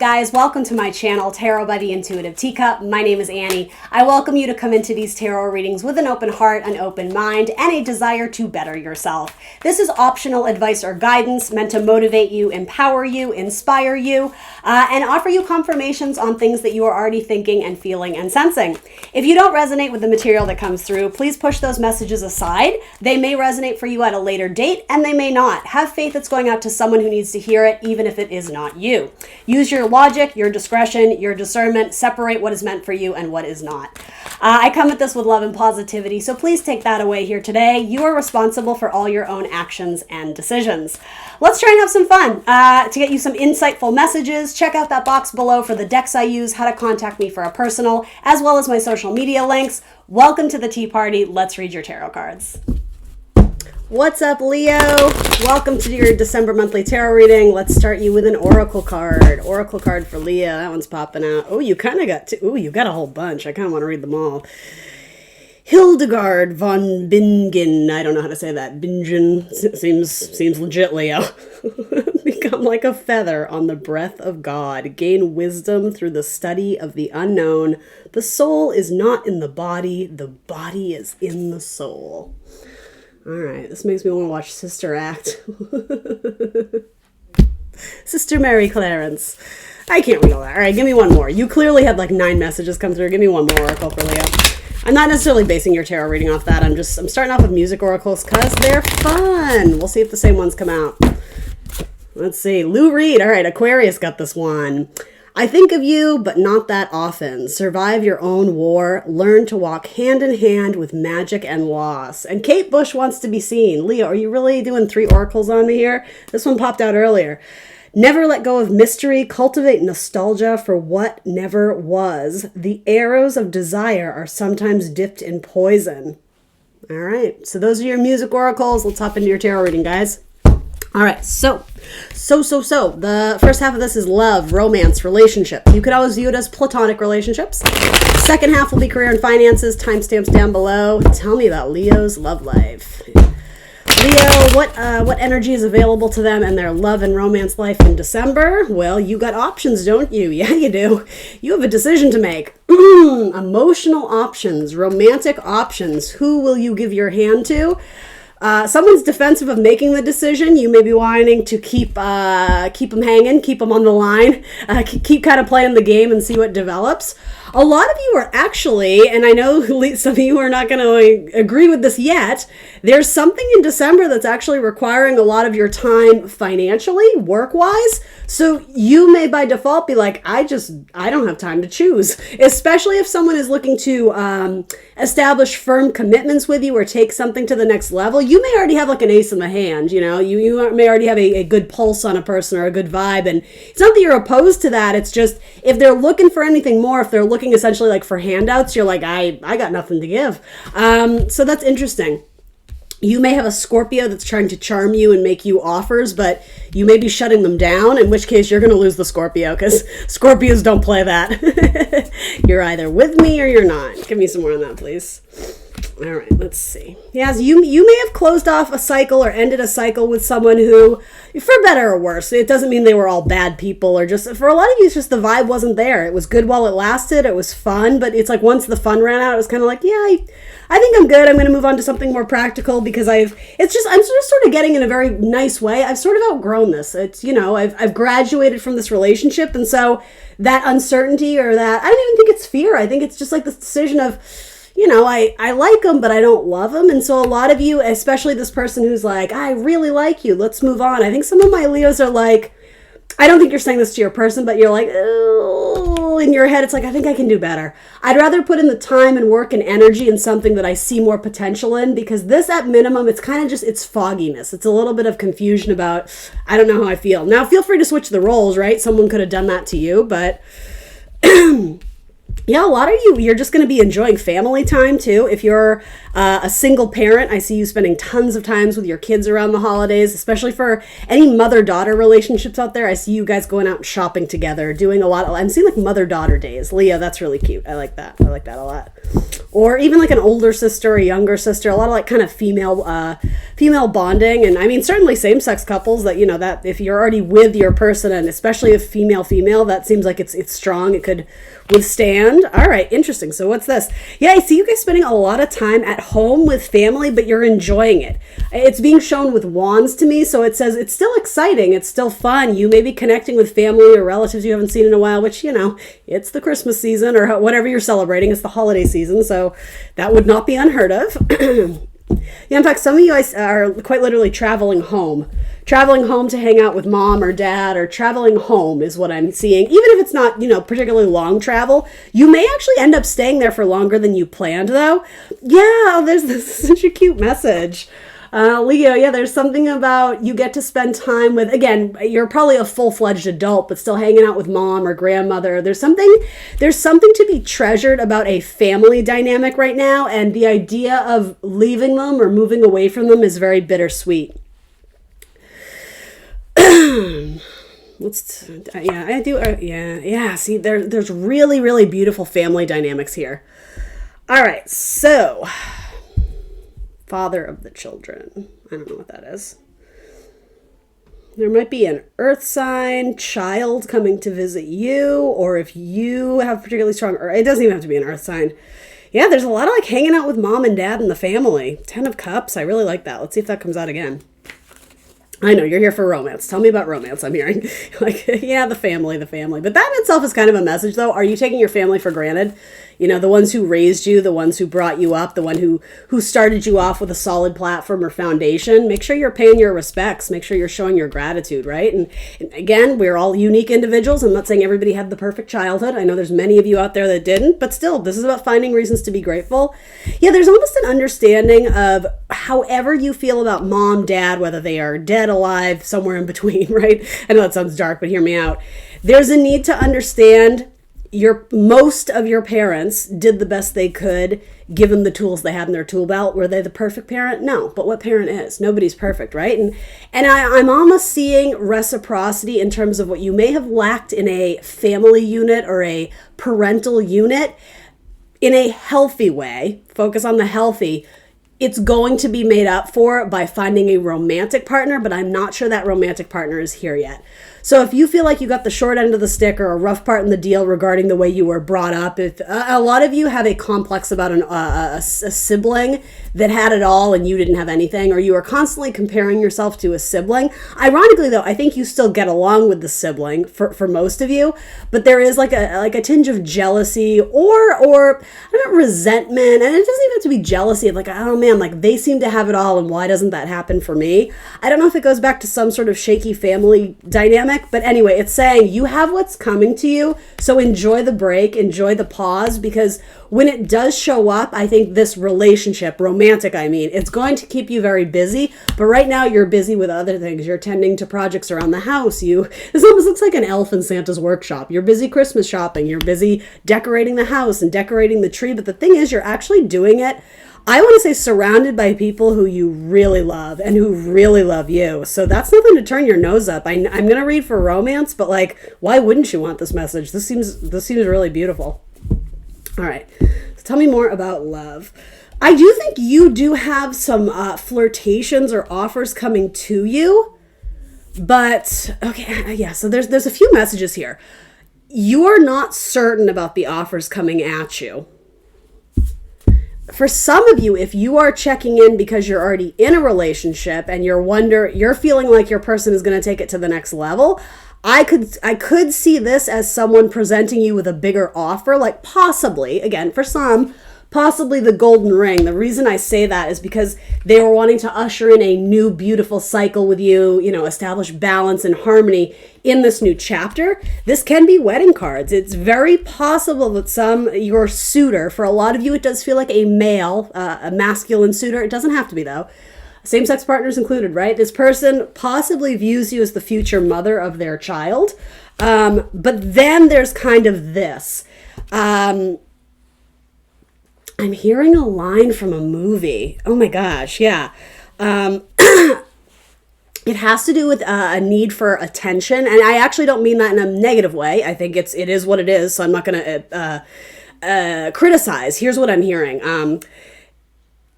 guys? Welcome to my channel, Tarot by the Intuitive Teacup. My name is Annie. I welcome you to come into these tarot readings with an open heart, an open mind, and a desire to better yourself. This is optional advice or guidance meant to motivate you, empower you, inspire you, and offer you confirmations on things that you are already thinking and feeling and sensing. If you don't resonate with the material that comes through, please push those messages aside. They may resonate for you at a later date, and they may not. Have faith it's going out to someone who needs to hear it, even if it is not you. Use your logic, your discretion, your discernment. Separate what is meant for you and what is not. I come at this with love and positivity, so please take that away here today. You are responsible for all your own actions and decisions. Let's try and have some fun. To get you some insightful messages, check out that box below for the decks I use, how to contact me for a personal, as well as my social media links. Welcome to the tea party. Let's read your tarot cards. What's up, Leo? Welcome to your December monthly tarot reading. Let's start you with an oracle card. Oracle card for Leo. That one's popping out. Oh, you kind of got two. Oh, you got a whole bunch. I kind of want to read them all. Hildegard von Bingen. I don't know how to say that. Bingen. Seems legit, Leo. Become like a feather on the breath of God. Gain wisdom through the study of the unknown. The soul is not in the body. The body is in the soul. All right, this makes me want to watch Sister Act. Sister Mary Clarence. I can't read all that. All right, give me one more. You clearly had like 9 messages come through. Give me one more oracle for Leo. I'm not necessarily basing your tarot reading off that. I'm starting off with music oracles because they're fun. We'll see if the same ones come out. Let's see. Lou Reed. All right, Aquarius got this one. I think of you, but not that often. Survive your own war. Learn to walk hand in hand with magic and loss. And Kate Bush wants to be seen. Leo, are you really doing 3 oracles on me here? This one popped out earlier. Never let go of mystery. Cultivate nostalgia for what never was. The arrows of desire are sometimes dipped in poison. All right. So those are your music oracles. Let's hop into your tarot reading, guys. All right, so the first half of this is love, romance, relationship. You could always view it as platonic relationships. Second half will be career and finances. Timestamps down below. Tell me about Leo's love life. Leo, what energy is available to them and their love and romance life in December? Well, you got options, don't you? Yeah, you do. You have a decision to make. Emotional options, romantic options. Who will you give your hand to? Someone's defensive of making the decision. You may be wanting to keep them hanging, keep them on the line, keep kind of playing the game and see what develops. A lot of you are actually, and I know some of you are not going to agree with this yet, there's something in December that's actually requiring a lot of your time financially, work-wise. So you may by default be like, I don't have time to choose. Especially if someone is looking to establish firm commitments with you or take something to the next level. You may already have like an ace in the hand, you know, you may already have a good pulse on a person or a good vibe. And it's not that you're opposed to that. It's just, if they're looking for anything more, if they're looking essentially like for handouts, you're like, I got nothing to give. So that's interesting. You may have a Scorpio that's trying to charm you and make you offers, but you may be shutting them down, in which case you're going to lose the Scorpio because Scorpios don't play that. You're either with me or you're not. Give me some more on that, please. All right, let's see. Yes, you may have closed off a cycle or ended a cycle with someone who, for better or worse, it doesn't mean they were all bad people or just, for a lot of you, it's just the vibe wasn't there. It was good while it lasted. It was fun, but it's like once the fun ran out, it was kind of like, yeah, I think I'm good. I'm going to move on to something more practical because I'm just sort of getting in a very nice way. I've sort of outgrown this. It's, you know, I've graduated from this relationship. And so that uncertainty or that, I don't even think it's fear. I think it's just like this decision of, you know, I like them, but I don't love them. And so a lot of you, especially this person who's like, I really like you, let's move on. I think some of my Leos are like, I don't think you're saying this to your person, but you're like, oh, in your head, it's like, I think I can do better. I'd rather put in the time and work and energy in something that I see more potential in, because this at minimum, it's kind of just, it's fogginess. It's a little bit of confusion about, I don't know how I feel. Now, feel free to switch the roles, right? Someone could have done that to you, but yeah, a lot of you're just going to be enjoying family time too. If you're a single parent, I see you spending tons of times with your kids around the holidays, especially for any mother-daughter relationships out there. I see you guys going out and shopping together, doing a lot. I'm seeing like mother-daughter days. Leo, that's really cute. I like that. I like that a lot. or even like an older sister, a younger sister, a lot of like kind of female bonding. And I mean, certainly same-sex couples that, that if you're already with your person, and especially if female, that seems like it's strong. It could withstand. All right, interesting. So what's this? Yeah, I see you guys spending a lot of time at home with family, but you're enjoying it. It's being shown with wands to me, so it says it's still exciting, it's still fun. You may be connecting with family or relatives you haven't seen in a while, which, it's the Christmas season or whatever you're celebrating. It's the holiday season, so that would not be unheard of. Yeah, in fact, some of you guys are quite literally traveling home to hang out with mom or dad, or traveling home is what I'm seeing. Even if it's not, particularly long travel, you may actually end up staying there for longer than you planned, though. Yeah, this is such a cute message. Leo, yeah, there's something about you get to spend time with, again, you're probably a full-fledged adult, but still hanging out with mom or grandmother. There's something to be treasured about a family dynamic right now, and the idea of leaving them or moving away from them is very bittersweet. See, there's really, really beautiful family dynamics here. All right, so father of the children. I don't know what that is. There might be an earth sign child coming to visit you, or if you have particularly strong earth, it doesn't even have to be an earth sign. Yeah, there's a lot of like hanging out with mom and dad and the family. 10 of Cups. I really like that. Let's see if that comes out again. I know, you're here for romance. Tell me about romance, I'm hearing. The family. But that in itself is kind of a message, though. Are you taking your family for granted? The ones who raised you, the ones who brought you up, the one who started you off with a solid platform or foundation. Make sure you're paying your respects. Make sure you're showing your gratitude, right? And again, we're all unique individuals. I'm not saying everybody had the perfect childhood. I know there's many of you out there that didn't, but still, this is about finding reasons to be grateful. Yeah, there's almost an understanding of however you feel about mom, dad, whether they are dead, alive, somewhere in between, right? I know that sounds dark, but hear me out. There's a need to understand most of your parents did the best they could given the tools they had in their tool belt. Were they the perfect parent? No, but what parent is? Nobody's perfect, right? And I'm almost seeing reciprocity in terms of what you may have lacked in a family unit or a parental unit in a healthy way. Focus on the healthy. It's going to be made up for by finding a romantic partner, but I'm not sure that romantic partner is here yet. So if you feel like you got the short end of the stick or a rough part in the deal regarding the way you were brought up, if a lot of you have a complex about a sibling that had it all and you didn't have anything, or you are constantly comparing yourself to a sibling. Ironically, though, I think you still get along with the sibling for most of you, but there is like a tinge of jealousy or I don't know, resentment, and it doesn't even have to be jealousy of like, oh man, like they seem to have it all and why doesn't that happen for me? I don't know if it goes back to some sort of shaky family dynamic. But anyway, it's saying you have what's coming to you. So enjoy the break, enjoy the pause, because when it does show up, I think this relationship, romantic, it's going to keep you very busy. But right now you're busy with other things. You're tending to projects around the house. This almost looks like an elf in Santa's workshop. You're busy Christmas shopping. You're busy decorating the house and decorating the tree. But the thing is, you're actually doing it, I want to say, surrounded by people who you really love and who really love you. So that's nothing to turn your nose up. I'm going to read for romance, but like, why wouldn't you want this message? This seems really beautiful. All right. So tell me more about love. I do think you do have some flirtations or offers coming to you, but okay. Yeah. So there's a few messages here. You're not certain about the offers coming at you. For some of you, if you are checking in because you're already in a relationship and you're feeling like your person is going to take it to the next level, I could see this as someone presenting you with a bigger offer, like possibly, again, for some, possibly the golden ring. The reason I say that is because they were wanting to usher in a new beautiful cycle with you, establish balance and harmony in this new chapter. This can be wedding cards. It's very possible that your suitor, for a lot of you, it does feel like a male, a masculine suitor. It doesn't have to be, though. Same-sex partners included, right? This person possibly views you as the future mother of their child. But then there's kind of this. I'm hearing a line from a movie. Oh my gosh, yeah. It has to do with a need for attention, and I actually don't mean that in a negative way. I think it is what it is, so I'm not going to criticize. Here's what I'm hearing.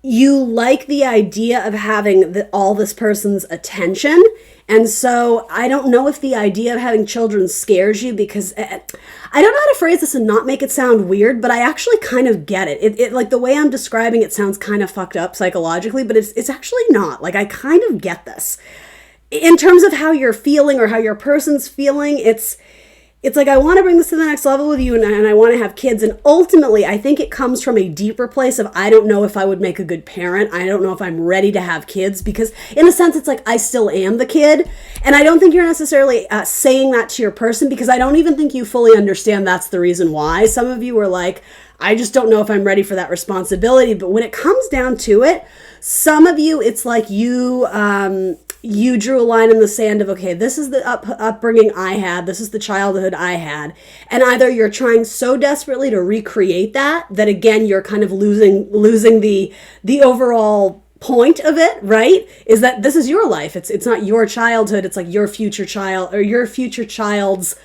You like the idea of having all this person's attention. And so I don't know if the idea of having children scares you, because I don't know how to phrase this and not make it sound weird, but I actually kind of get it. It like the way I'm describing it sounds kind of fucked up psychologically, but it's actually not. Like, I kind of get this. In terms of how you're feeling or how your person's feeling, it's like, I want to bring this to the next level with you, and I want to have kids. And ultimately, I think it comes from a deeper place of, I don't know if I would make a good parent. I don't know if I'm ready to have kids, because in a sense, it's like, I still am the kid. And I don't think you're necessarily saying that to your person, because I don't even think you fully understand that's the reason why. Some of you are like, I just don't know if I'm ready for that responsibility. But when it comes down to it, some of you, it's like you drew a line in the sand of, okay, this is the upbringing I had. This is the childhood I had. And either you're trying so desperately to recreate that again, you're kind of losing the overall point of it, right? Is that this is your life. It's not your childhood. It's like your future child, or your future child's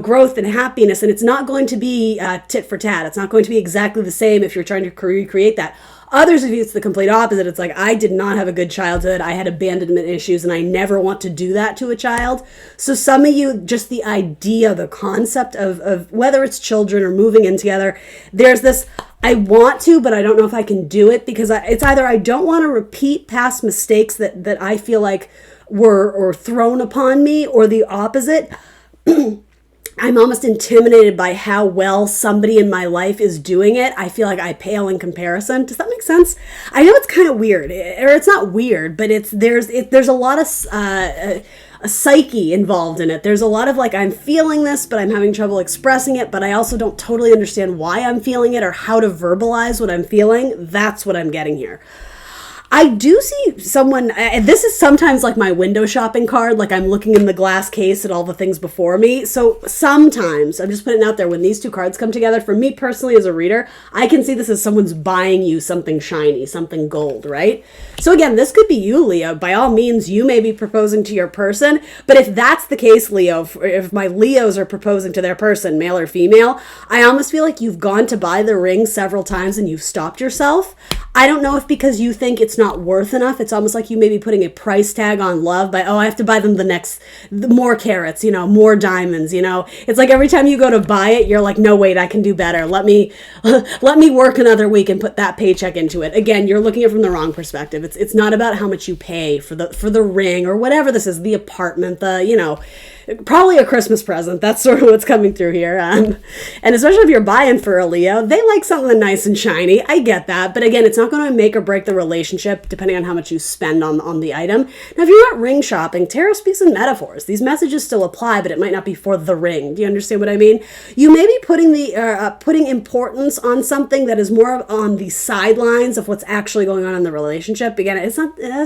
growth and happiness. And it's not going to be tit for tat. It's not going to be exactly the same if you're trying to recreate that. Others of you, it's the complete opposite. It's like, I did not have a good childhood. I had abandonment issues, and I never want to do that to a child. So some of you, just the idea, the concept of whether it's children or moving in together, there's this, I want to, but I don't know if I can do it, because it's either I don't want to repeat past mistakes that I feel like were thrown upon me, or the opposite. I'm almost intimidated by how well somebody in my life is doing it. I feel like I pale in comparison. Does that make sense? I know it's kind of weird, or it's not weird, but there's a lot of a psyche involved in it. There's a lot of like, I'm feeling this, but I'm having trouble expressing it, but I also don't totally understand why I'm feeling it or how to verbalize what I'm feeling. That's what I'm getting here. I do see someone, this is sometimes like my window shopping card, like I'm looking in the glass case at all the things before me. So sometimes, I'm just putting it out there, when these two cards come together, for me personally as a reader, I can see this as someone's buying you something shiny, something gold, right? So again, this could be you, Leo. By all means, you may be proposing to your person, but if that's the case, Leo, if my Leos are proposing to their person, male or female, I almost feel like you've gone to buy the ring several times and you've stopped yourself. I don't know if because you think it's not worth enough. It's almost like you may be putting a price tag on love by, I have to buy them the more carats, more diamonds, It's like every time you go to buy it, you're like, no, wait, I can do better. Let me work another week and put that paycheck into it. Again, you're looking at it from the wrong perspective. It's not about how much you pay for the ring or whatever this is, the apartment, probably a Christmas present. That's sort of what's coming through here. And especially if you're buying for a Leo, they like something nice and shiny. I get that. But again, it's not going to make or break the relationship depending on how much you spend on the item. Now, if you're not ring shopping, tarot speaks in metaphors. These messages still apply, but it might not be for the ring. Do you understand what I mean? You may be putting importance on something that is more on the sidelines of what's actually going on in the relationship. Again, it has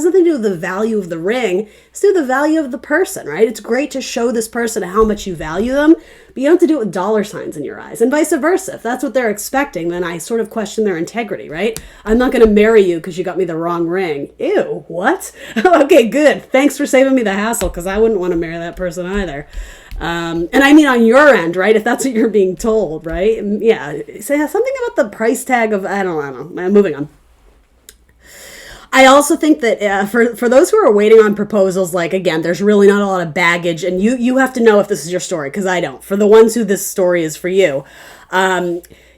nothing to do with the value of the ring. It's to do with the value of the person, right? It's great to show this person how much you value them, but you don't have to do it with dollar signs in your eyes, and vice versa. If that's what they're expecting, then I sort of question their integrity, right? I'm not going to marry you because you got me the wrong ring. Ew, what? Okay, good. Thanks for saving me the hassle, because I wouldn't want to marry that person either. And I mean on your end, right? If that's what you're being told, right? Yeah. Say something about the price tag of, I don't know. Moving on. I also think that for those who are waiting on proposals, like, again, there's really not a lot of baggage, and you have to know if this is your story, because I don't. For the ones who this story is for you,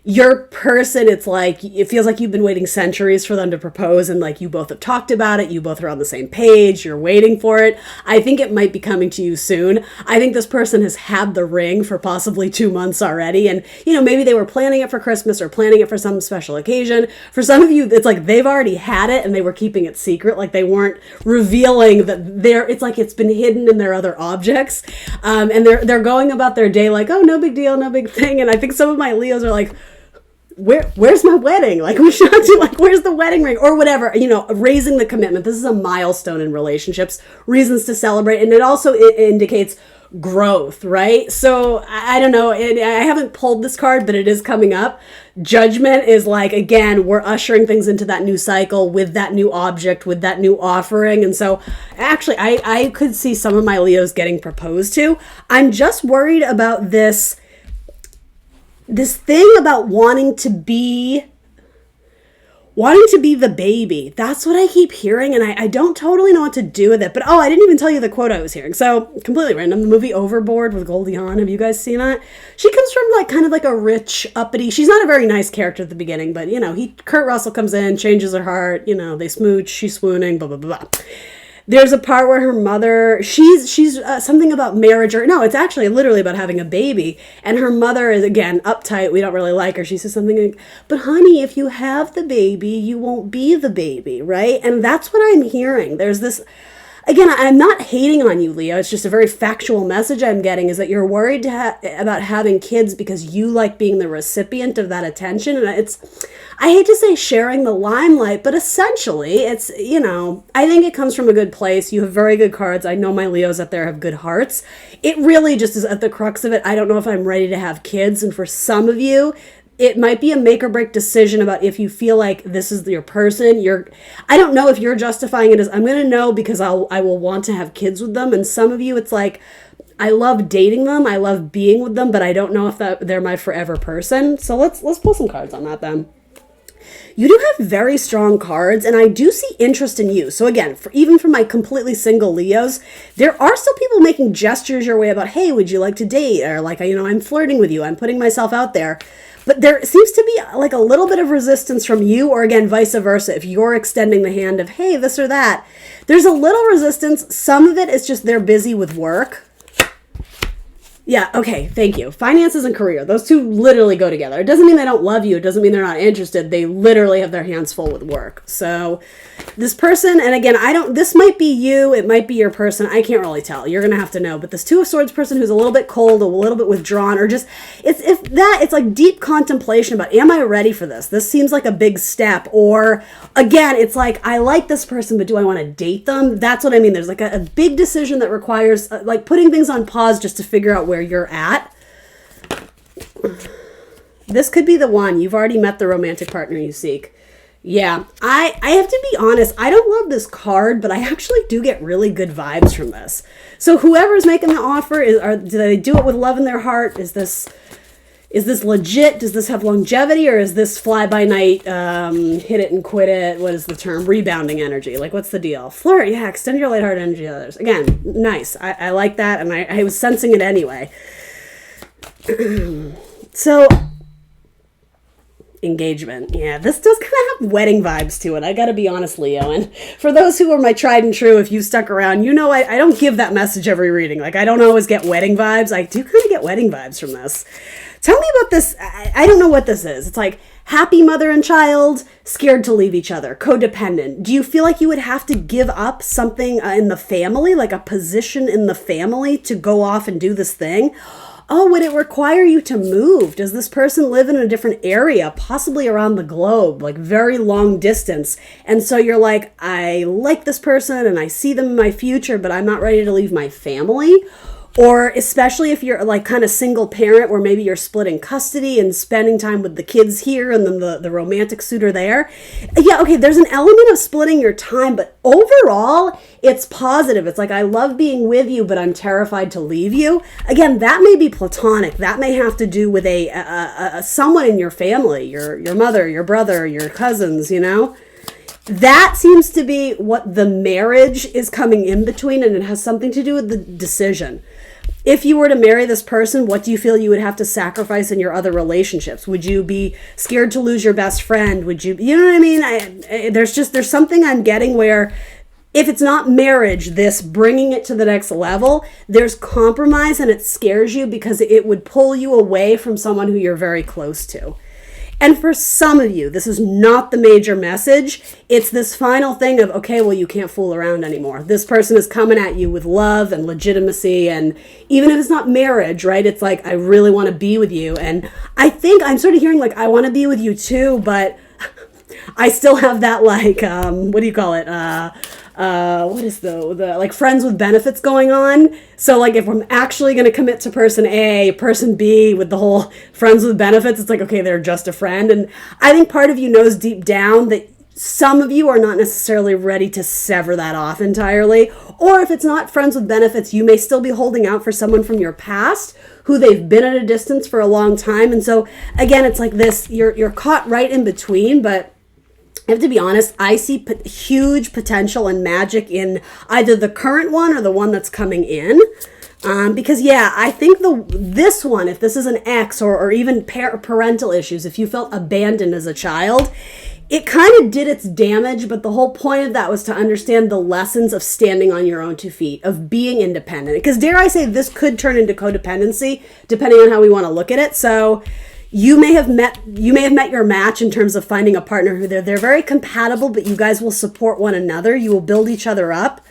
your person, it feels like you've been waiting centuries for them to propose, and like you both have talked about it, you both are on the same page, you're waiting for it. I think it might be coming to you soon. I think this person has had the ring for possibly 2 months already, and maybe they were planning it for Christmas or planning it for some special occasion. For some of you, it's like they've already had it and they were keeping it secret, like they weren't revealing that it's like it's been hidden in their other objects, and they're going about their day like, oh, no big deal, no big thing. And I think some of my Leos are like, where's my wedding? Like, we should do, like, where's the wedding ring or whatever, raising the commitment. This is a milestone in relationships, reasons to celebrate. And it also indicates growth, right? So I don't know. I haven't pulled this card, but it is coming up. Judgment is like, again, we're ushering things into that new cycle with that new object, with that new offering. And so actually, I could see some of my Leos getting proposed to. I'm just worried about this this thing about wanting to be the baby. That's what I keep hearing, and I don't totally know what to do with it. But I didn't even tell you the quote I was hearing. So, completely random, the movie Overboard with Goldie Hawn. Have you guys seen that? She comes from like kind of like a rich, uppity, she's not a very nice character at the beginning, but Kurt Russell comes in, changes her heart, they smooch, she's swooning, blah, blah, blah, blah. There's a part where her mother, she's something about marriage, or no, it's actually literally about having a baby. And her mother is, again, uptight. We don't really like her. She says something like, but honey, if you have the baby, you won't be the baby, right? And that's what I'm hearing. There's this, again, I'm not hating on you, Leo. It's just a very factual message I'm getting is that you're worried about having kids because you like being the recipient of that attention. And I hate to say sharing the limelight, but essentially it's, I think it comes from a good place. You have very good cards. I know my Leos out there have good hearts. It really just is at the crux of it. I don't know if I'm ready to have kids. And for some of you, it might be a make or break decision about if you feel like this is your person. I don't know if you're justifying it as I'm going to know because I will want to have kids with them. And some of you, it's like, I love dating them. I love being with them, but I don't know if they're my forever person. So let's pull some cards on that then. You do have very strong cards, and I do see interest in you. So again, even for my completely single Leos, there are still people making gestures your way about, hey, would you like to date? Or like, I'm flirting with you. I'm putting myself out there. But there seems to be like a little bit of resistance from you, or again, vice versa. If you're extending the hand of, hey, this or that, there's a little resistance. Some of it is just they're busy with work. Yeah, okay, thank you. Finances and career, those two literally go together. It doesn't mean they don't love you. It doesn't mean they're not interested. They literally have their hands full with work. So this person, and again, this might be you, it might be your person. I can't really tell. You're going to have to know. But this Two of Swords person who's a little bit cold, a little bit withdrawn, or just, it's like deep contemplation about, am I ready for this? This seems like a big step. Or again, it's like, I like this person, but do I want to date them? That's what I mean. There's like a big decision that requires like putting things on pause just to figure out where you're at. This could be the one. You've already met the romantic partner you seek. Yeah, I have to be honest. I don't love this card, but I actually do get really good vibes from this. So whoever's making the offer, do they do it with love in their heart? Is this legit? Does this have longevity, or is this fly-by-night, hit it and quit it? What is the term? Rebounding energy. Like, what's the deal? Flirt, yeah, extend your lighthearted energy to others. Again, nice. I like that, and I was sensing it anyway. So, engagement. Yeah, this does kind of have wedding vibes to it. I gotta be honest, Leo. And for those who are my tried and true, if you've stuck around, I don't give that message every reading. Like, I don't always get wedding vibes. I do kind of get wedding vibes from this. Tell me about this. I don't know what this is. It's like happy mother and child, scared to leave each other, codependent. Do you feel like you would have to give up something in the family, like a position in the family to go off and do this thing? Oh, would it require you to move? Does this person live in a different area, possibly around the globe, like very long distance? And so you're like, I like this person and I see them in my future, but I'm not ready to leave my family. Or especially if you're like kind of single parent where maybe you're splitting custody and spending time with the kids here and then the romantic suitor there. Yeah, okay, there's an element of splitting your time, but overall, it's positive. It's like, I love being with you, but I'm terrified to leave you. Again, that may be platonic. That may have to do with a someone in your family, your mother, your brother, your cousins, That seems to be what the marriage is coming in between, and it has something to do with the decision. If you were to marry this person, what do you feel you would have to sacrifice in your other relationships? Would you be scared to lose your best friend? Would you know what I mean? There's something I'm getting where if it's not marriage, this bringing it to the next level, there's compromise and it scares you because it would pull you away from someone who you're very close to. And for some of you, this is not the major message. It's this final thing of, okay, well, you can't fool around anymore. This person is coming at you with love and legitimacy. And even if it's not marriage, right? It's like, I really want to be with you. And I think I'm sort of hearing like, I want to be with you too, but I still have that like, what do you call it? What is the like friends with benefits going on? So like if I'm actually going to commit to person A, person B with the whole friends with benefits, it's like, okay, they're just a friend. And I think part of you knows deep down that some of you are not necessarily ready to sever that off entirely. Or if it's not friends with benefits, you may still be holding out for someone from your past who they've been at a distance for a long time. And so again, it's like this, you're caught right in between. But I have to be honest, I see huge potential and magic in either the current one or the one that's coming in. Because yeah, I think this one, if this is an ex or even parental issues, if you felt abandoned as a child, it kind of did its damage, but the whole point of that was to understand the lessons of standing on your own 2 feet, of being independent. Because dare I say, this could turn into codependency, depending on how we want to look at it. So you may have met your match in terms of finding a partner who they're very compatible, but you guys will support one another. You will build each other up.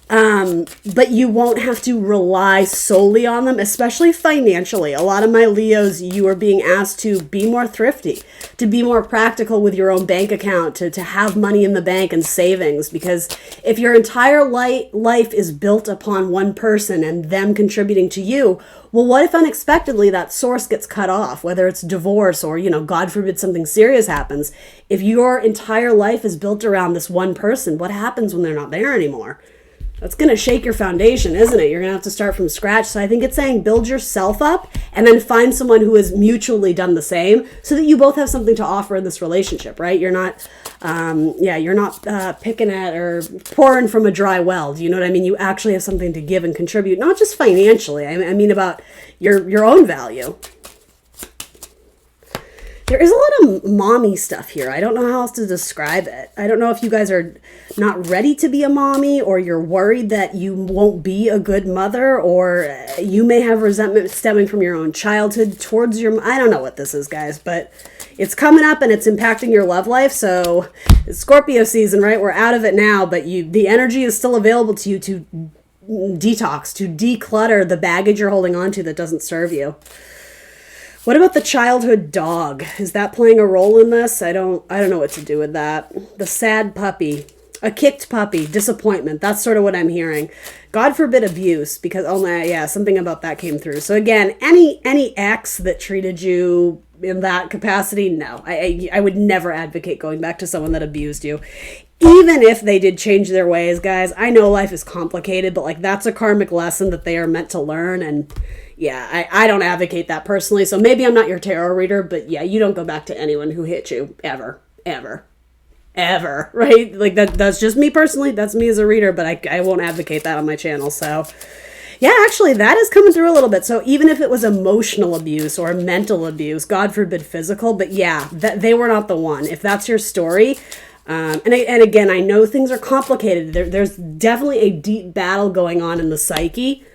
But you won't have to rely solely on them, especially financially. A lot of my Leos, you are being asked to be more thrifty, to be more practical with your own bank account, to have money in the bank and savings. Because if your entire life is built upon one person and them contributing to you, well, what if unexpectedly that source gets cut off, whether it's divorce or, God forbid something serious happens. If your entire life is built around this one person, what happens when they're not there anymore? That's going to shake your foundation, isn't it? You're going to have to start from scratch. So I think it's saying build yourself up and then find someone who has mutually done the same so that you both have something to offer in this relationship, right? You're not, you're not picking at or pouring from a dry well. Do you know what I mean? You actually have something to give and contribute, not just financially. I mean about your own value. There is a lot of mommy stuff here. I don't know how else to describe it. I don't know if you guys are not ready to be a mommy, or you're worried that you won't be a good mother, or you may have resentment stemming from your own childhood towards your... I don't know what this is, guys, but it's coming up and it's impacting your love life. So it's Scorpio season, right? We're out of it now, but the energy is still available to you to detox, to declutter the baggage you're holding on to that doesn't serve you. What about the childhood dog? Is that playing a role in this? I don't know what to do with that. The sad puppy, a kicked puppy, disappointment. That's sort of what I'm hearing. God forbid abuse, because something about that came through. So again, any ex that treated you in that capacity, no. I would never advocate going back to someone that abused you. Even if they did change their ways, guys, I know life is complicated, but that's a karmic lesson that they are meant to learn. And yeah, I don't advocate that personally. So maybe I'm not your tarot reader, but yeah, you don't go back to anyone who hit you ever, right? That's just me personally. That's me as a reader, but I won't advocate that on my channel. So yeah, actually that is coming through a little bit. So even if it was emotional abuse or mental abuse, God forbid physical, but yeah, they were not the one. If that's your story, and again, I know things are complicated. There's definitely a deep battle going on in the psyche.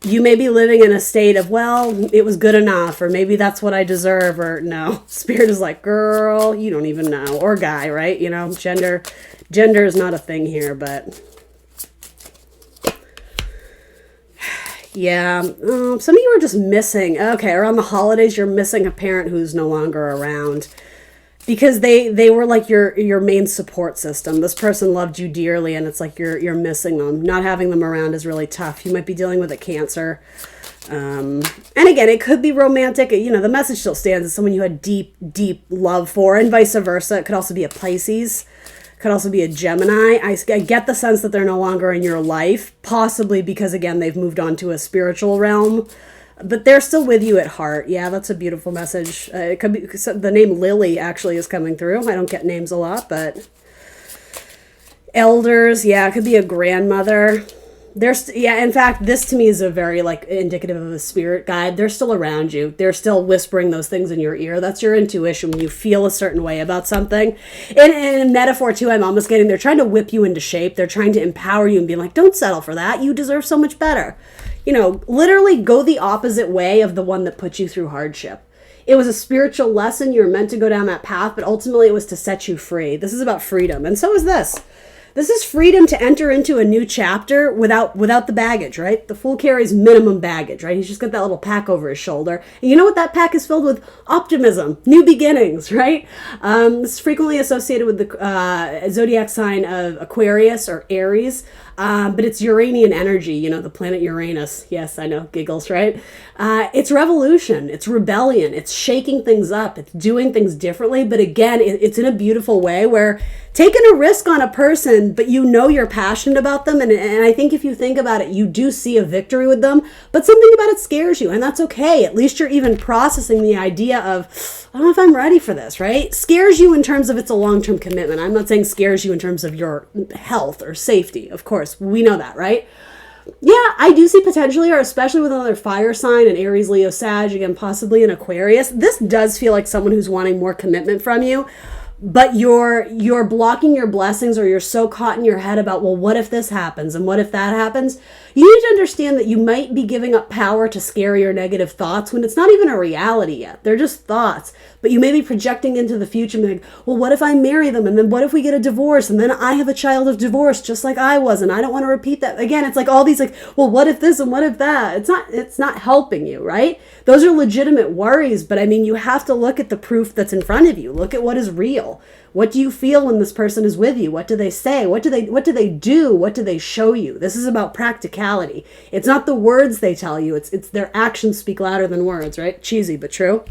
You may be living in a state of, well, it was good enough, or maybe that's what I deserve, or no. Spirit is like, girl, you don't even know. Or guy, right? Gender is not a thing here, but yeah. Some of you are just missing. Okay, around the holidays, you're missing a parent who's no longer around. Because they were like your main support system. This person loved you dearly, and it's like you're missing them. Not having them around is really tough. You might be dealing with a Cancer. And again, it could be romantic. The message still stands. It's someone you had deep, deep love for, and vice versa. It could also be a Pisces. It could also be a Gemini. I get the sense that they're no longer in your life, possibly because, again, they've moved on to a spiritual realm. But they're still with you at heart. Yeah, that's a beautiful message. It could be the name Lily actually is coming through. I don't get names a lot, but elders. Yeah, it could be a grandmother. In fact, this to me is a very indicative of a spirit guide. They're still around you. They're still whispering those things in your ear. That's your intuition when you feel a certain way about something. And in metaphor too, I'm almost getting, they're trying to whip you into shape. They're trying to empower you and be like, don't settle for that. You deserve so much better. Literally go the opposite way of the one that put you through hardship. It was a spiritual lesson. You were meant to go down that path, but ultimately it was to set you free. This is about freedom. And so is this. This is freedom to enter into a new chapter without the baggage, right? The Fool carries minimum baggage, right? He's just got that little pack over his shoulder. And you know what that pack is filled with? Optimism, new beginnings, right? This is frequently associated with the zodiac sign of Aquarius or Aries. But it's Uranian energy, you know, the planet Uranus. Yes, I know, giggles, right? It's revolution, it's rebellion, it's shaking things up, it's doing things differently. But again, it's in a beautiful way where taking a risk on a person, but you know you're passionate about them. And I think if you think about it, you do see a victory with them, but something about it scares you, and that's okay. At least you're even processing the idea of, I don't know if I'm ready for this, right? Scares you in terms of it's a long-term commitment. I'm not saying scares you in terms of your health or safety. Of course, we know that, right? Yeah, I do see potentially, or especially with another fire sign, an Aries, Leo, Sag, again, possibly an Aquarius. This does feel like someone who's wanting more commitment from you, but you're blocking your blessings, or you're so caught in your head about, well, what if this happens and what if that happens? You need to understand that you might be giving up power to scary or negative thoughts when it's not even a reality yet. They're just thoughts, but you may be projecting into the future and being like, well, what if I marry them? And then what if we get a divorce? And then I have a child of divorce just like I was, and I don't want to repeat that. Again, it's like all these like, well, what if this and what if that? It's not helping you, right? Those are legitimate worries, but I mean, you have to look at the proof that's in front of you. Look at what is real. What do you feel when this person is with you? What do they say? What do they do? What do they show you? This is about practicality. It's not the words they tell you. It's their actions speak louder than words, right? Cheesy, but true.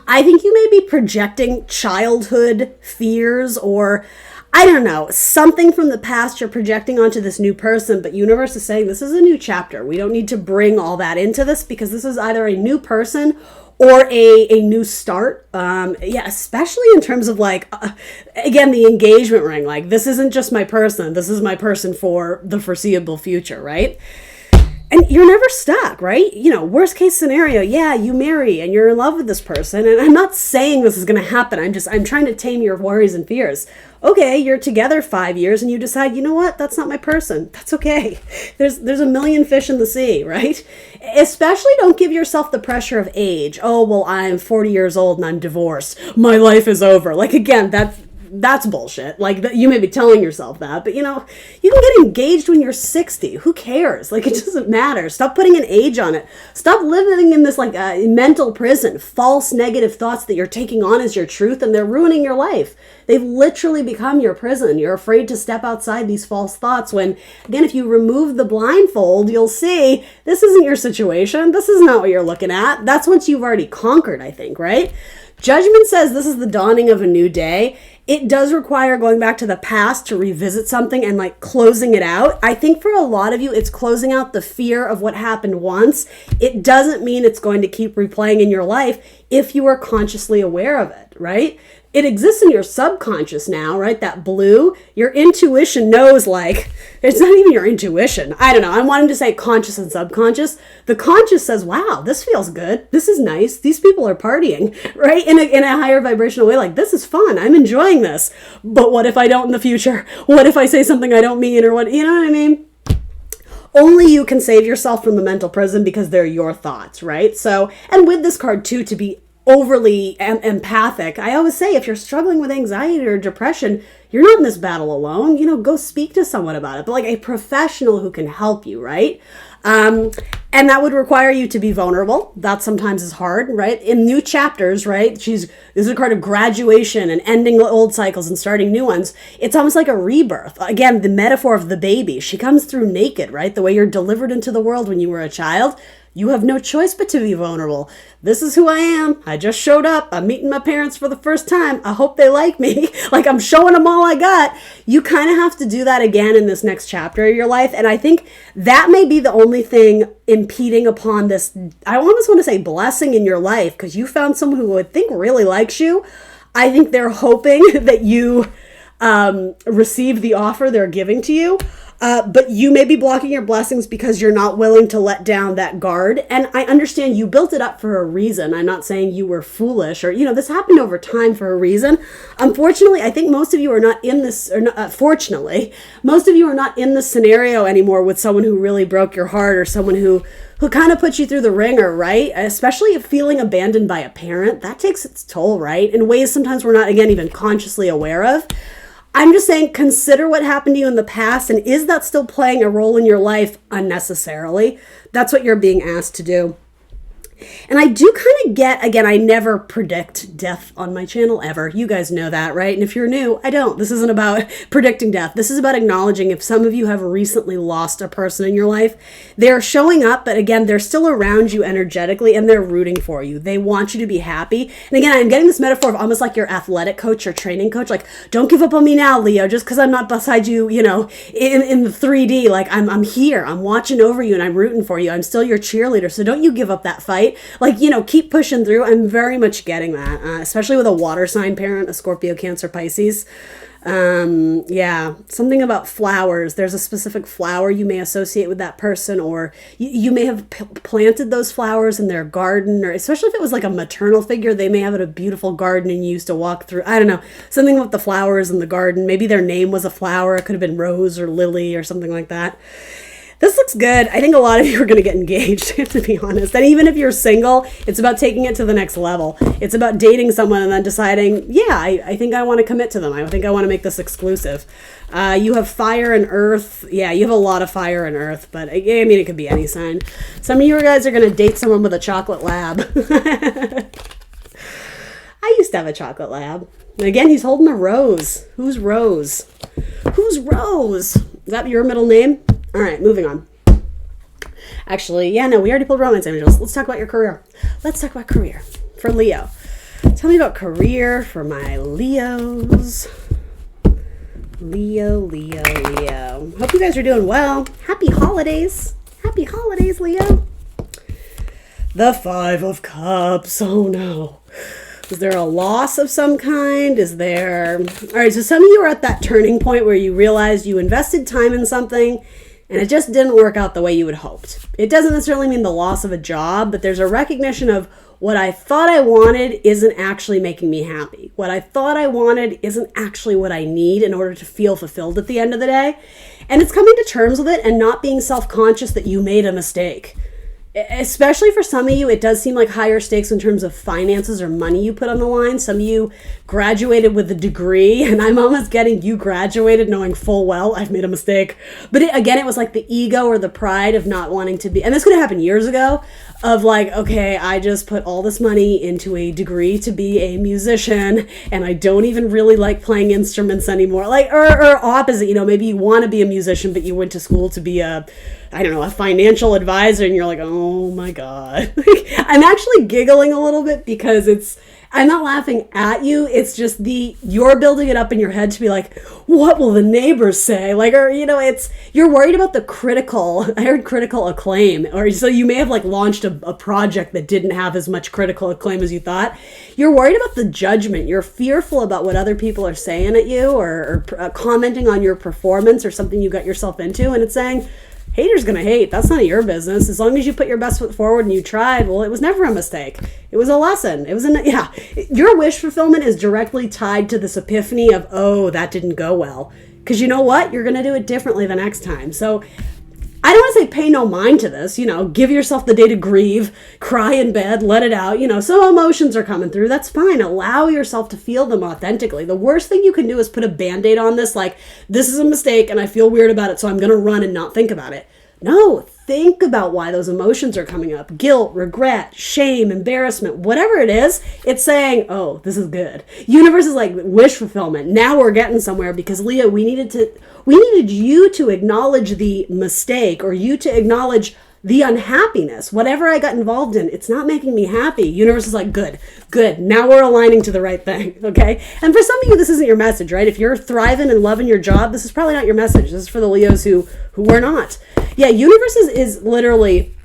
I think you may be projecting childhood fears, or I don't know, something from the past you're projecting onto this new person, but universe is saying this is a new chapter. We don't need to bring all that into this, because this is either a new person or a new start. Yeah, especially in terms of like, again, the engagement ring. Like, this isn't just my person. This is my person for the foreseeable future, right? And you're never stuck, right? You know, worst case scenario, yeah, you marry and you're in love with this person. And I'm not saying this is going to happen. I'm trying to tame your worries and fears. Okay, you're together 5 years and you decide, you know what? That's not my person. That's okay. There's a million fish in the sea, right? Especially don't give yourself the pressure of age. Oh, well, I'm 40 years old and I'm divorced. My life is over. Like, again, that's bullshit. Like, you may be telling yourself that, but you know, you can get engaged when you're 60. Who cares? Like, it doesn't matter. Stop putting an age on it. Stop living in this like mental prison, false negative thoughts that you're taking on as your truth, and they're ruining your life. They've literally become your prison. You're afraid to step outside these false thoughts when, again, if you remove the blindfold, you'll see this isn't your situation. This is not what you're looking at. That's what you've already conquered, I think, right? Judgment says this is the dawning of a new day. It does require going back to the past to revisit something and like closing it out. I think for a lot of you, it's closing out the fear of what happened once. It doesn't mean it's going to keep replaying in your life if you are consciously aware of it, right? It exists in your subconscious now, right? That blue, your intuition knows, like, it's not even your intuition. I don't know. I'm wanting to say conscious and subconscious. The conscious says, wow, this feels good. This is nice. These people are partying, right? In a higher vibrational way, like, this is fun. I'm enjoying this. But what if I don't in the future? What if I say something I don't mean, or what, you know what I mean? Only you can save yourself from the mental prison because they're your thoughts, right? So, and with this card too, to be overly empathic, I always say, if you're struggling with anxiety or depression, you're not in this battle alone. You know, go speak to someone about it, but like a professional who can help you, right? And that would require you to be vulnerable. That sometimes is hard, right? In new chapters, right? This is a card of graduation and ending old cycles and starting new ones. It's almost like a rebirth. Again, the metaphor of the baby. She comes through naked, right? The way you're delivered into the world when you were a child. You have no choice but to be vulnerable. This is who I am. I just showed up. I'm meeting my parents for the first time. I hope they like me. Like, I'm showing them all I got. You kind of have to do that again in this next chapter of your life. And I think that may be the only thing impeding upon this, I almost want to say blessing in your life, because you found someone who I think really likes you. I think they're hoping that you receive the offer they're giving to you. But you may be blocking your blessings because you're not willing to let down that guard. And I understand you built it up for a reason. I'm not saying you were foolish or, you know, this happened over time for a reason. Unfortunately, I think most of you are not in this, or not, fortunately, most of you are not in this scenario anymore with someone who really broke your heart, or someone who kind of put you through the ringer, right? Especially if feeling abandoned by a parent, that takes its toll, right? In ways sometimes we're not, again, even consciously aware of. I'm just saying, consider what happened to you in the past, and is that still playing a role in your life unnecessarily? That's what you're being asked to do. And I do kind of get, again, I never predict death on my channel ever. You guys know that, right? And if you're new, I don't. This isn't about predicting death. This is about acknowledging if some of you have recently lost a person in your life, they're showing up, but again, they're still around you energetically and they're rooting for you. They want you to be happy. And again, I'm getting this metaphor of almost like your athletic coach or training coach. Like, don't give up on me now, Leo, just because I'm not beside you, you know, in the 3D. Like, I'm here. I'm watching over you and I'm rooting for you. I'm still your cheerleader. So don't you give up that fight. Like, you know, keep pushing through. I'm very much getting that, especially with a water sign parent, a Scorpio, Cancer, Pisces. Yeah, something about flowers. There's a specific flower you may associate with that person, or you may have planted those flowers in their garden, or especially if it was like a maternal figure, they may have a beautiful garden and you used to walk through. I don't know, something with the flowers in the garden. Maybe their name was a flower. It could have been Rose or Lily or something like that. This looks good. I think a lot of you are going to get engaged, to be honest. And even if you're single, it's about taking it to the next level. It's about dating someone and then deciding, yeah, I think I want to commit to them. I think I want to make this exclusive. You have fire and earth. Yeah, you have a lot of fire and earth, but I mean, it could be any sign. Some of you guys are going to date someone with a chocolate lab. I used to have a chocolate lab. And again, he's holding a rose. Who's Rose? Who's Rose? Is that your middle name? All right, moving on. Actually, yeah, no, we already pulled romance images. Let's talk about your career. Let's talk about career for Leo. Tell me about career for my Leos. Leo. Hope you guys are doing well. Happy holidays. Happy holidays, Leo. The 5 of Cups. Oh, no. Is there a loss of some kind? Is there... All right, so some of you are at that turning point where you realize you invested time in something and it just didn't work out the way you had hoped. It doesn't necessarily mean the loss of a job, but there's a recognition of what I thought I wanted isn't actually making me happy. What I thought I wanted isn't actually what I need in order to feel fulfilled at the end of the day. And it's coming to terms with it and not being self-conscious that you made a mistake. Especially for some of you, it does seem like higher stakes in terms of finances or money you put on the line. Some of you graduated with a degree, and I'm almost getting you graduated knowing full well I've made a mistake. But again, it was like the ego or the pride of not wanting to be, and this could have happened years ago, of like, okay, I just put all this money into a degree to be a musician, and I don't even really like playing instruments anymore. Like, or opposite, you know, maybe you want to be a musician, but you went to school to be a financial advisor, and you're like, oh my God. I'm actually giggling a little bit because I'm not laughing at you. It's just you're building it up in your head to be like, what will the neighbors say? Like, or, you know, you're worried about I heard critical acclaim, or so you may have like launched a project that didn't have as much critical acclaim as you thought. You're worried about the judgment. You're fearful about what other people are saying at you or commenting on your performance or something you got yourself into. And it's saying, haters gonna hate. That's none of your business. As long as you put your best foot forward and you tried, well, it was never a mistake. It was a lesson. Your wish fulfillment is directly tied to this epiphany of, oh, that didn't go well. Because you know what? You're gonna do it differently the next time. So I don't want to say pay no mind to this, you know, give yourself the day to grieve, cry in bed, let it out, you know, some emotions are coming through. That's fine. Allow yourself to feel them authentically. The worst thing you can do is put a Band-Aid on this, like, this is a mistake and I feel weird about it, so I'm going to run and not think about it. No, think about why those emotions are coming up. Guilt, regret, shame, embarrassment, whatever it is, it's saying, oh, this is good. Universe is like wish fulfillment. Now we're getting somewhere because, Leo, we needed you to acknowledge the mistake, or you to acknowledge the unhappiness. Whatever I got involved in, it's not making me happy. Universe is like, good. Now we're aligning to the right thing, okay? And for some of you, this isn't your message, right? If you're thriving and loving your job, this is probably not your message. This is for the Leos who are not. Yeah, universe is literally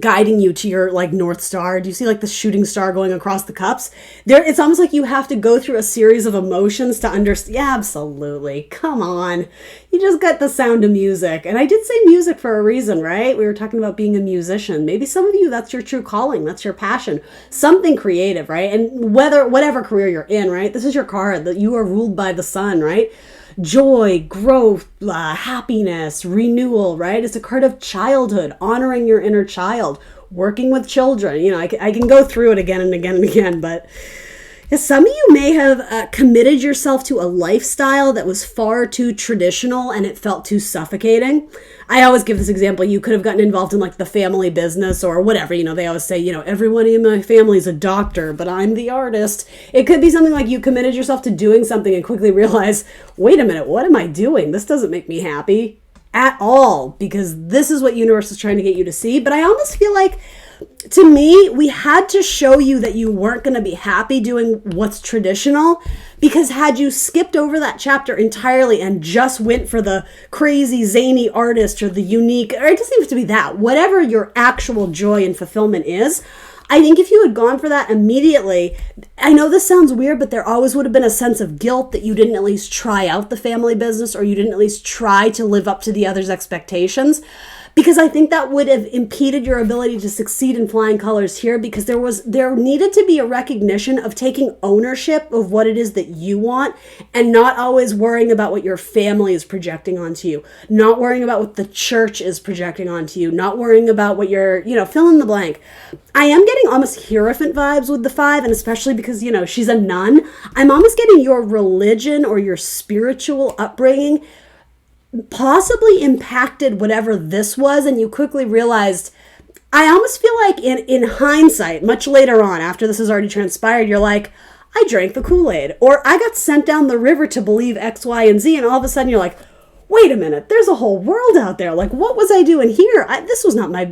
guiding you to your like North Star. Do you see like the shooting star going across the cups? It's almost like you have to go through a series of emotions to understand. Yeah, absolutely. Come on. You just got the sound of music. And I did say music for a reason, right? We were talking about being a musician. Maybe some of you, that's your true calling. That's your passion. Something creative, right? And whatever career you're in, right? This is your card that you are ruled by the sun, right? Joy, growth, happiness, renewal, right? It's a card of childhood, honoring your inner child, working with children. You know, I can go through it again and again and again, but Some of you may have committed yourself to a lifestyle that was far too traditional and it felt too suffocating. I always give this example. You could have gotten involved in like the family business or whatever. They always say, everyone in my family is a doctor, but I'm the artist. It could be something like you committed yourself to doing something and quickly realize, wait a minute, what am I doing? This doesn't make me happy at all, because this is what universe is trying to get you to see. But I almost feel like, to me, we had to show you that you weren't going to be happy doing what's traditional, because had you skipped over that chapter entirely and just went for the crazy zany artist or the unique, or it doesn't even have to be that, whatever your actual joy and fulfillment is, I think if you had gone for that immediately, I know this sounds weird, but there always would have been a sense of guilt that you didn't at least try out the family business, or you didn't at least try to live up to the other's expectations. Because I think that would have impeded your ability to succeed in flying colors here, because there needed to be a recognition of taking ownership of what it is that you want, and not always worrying about what your family is projecting onto you, not worrying about what the church is projecting onto you, not worrying about what you're, fill in the blank. I am getting almost Hierophant vibes with the 5, and especially because, she's a nun. I'm almost getting your religion or your spiritual upbringing possibly impacted whatever this was, and you quickly realized, I almost feel like in hindsight, much later on, after this has already transpired, you're like, I drank the Kool-Aid, or I got sent down the river to believe X, Y, and Z, and all of a sudden you're like, wait a minute, there's a whole world out there. Like, what was I doing here? This was not my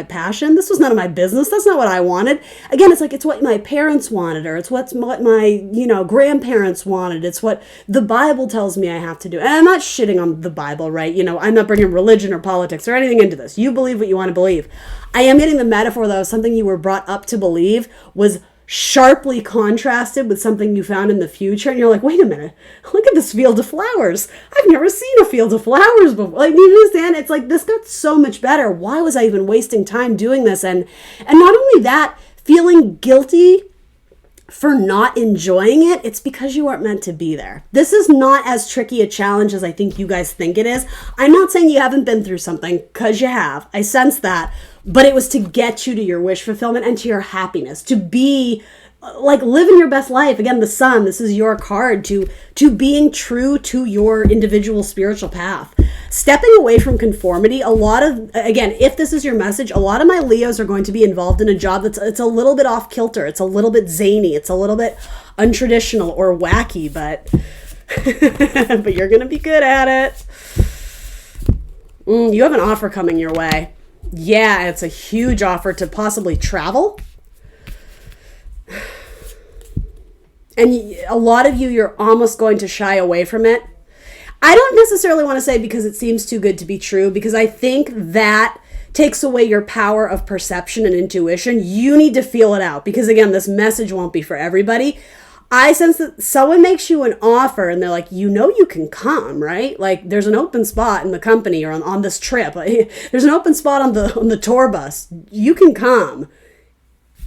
passion. This was none of my business. That's not what I wanted. Again, it's like, it's what my parents wanted, or it's what my, grandparents wanted. It's what the Bible tells me I have to do. And I'm not shitting on the Bible, right? I'm not bringing religion or politics or anything into this. You believe what you want to believe. I am getting the metaphor, though, something you were brought up to believe was sharply contrasted with something you found in the future, and you're like, wait a minute, look at this field of flowers. I've never seen a field of flowers before. Like, you understand? It's like, this got so much better. Why was I even wasting time doing this? And not only that, feeling guilty for not enjoying it, it's because you aren't meant to be there. This is not as tricky a challenge as I think you guys think it is. I'm not saying you haven't been through something, because you have. I sense that. But it was to get you to your wish fulfillment and to your happiness, to be like living your best life. Again, the sun, this is your card to being true to your individual spiritual path. Stepping away from conformity. Again, if this is your message, a lot of my Leos are going to be involved in a job it's a little bit off kilter. It's a little bit zany. It's a little bit untraditional or wacky, but but you're going to be good at it. You have an offer coming your way. Yeah, it's a huge offer to possibly travel. And a lot of you're almost going to shy away from it. I don't necessarily want to say because it seems too good to be true, because I think that takes away your power of perception and intuition. You need to feel it out, because again, this message won't be for everybody. I sense that someone makes you an offer and they're like, you can come, right? Like, there's an open spot in the company or on this trip. There's an open spot on the tour bus. You can come.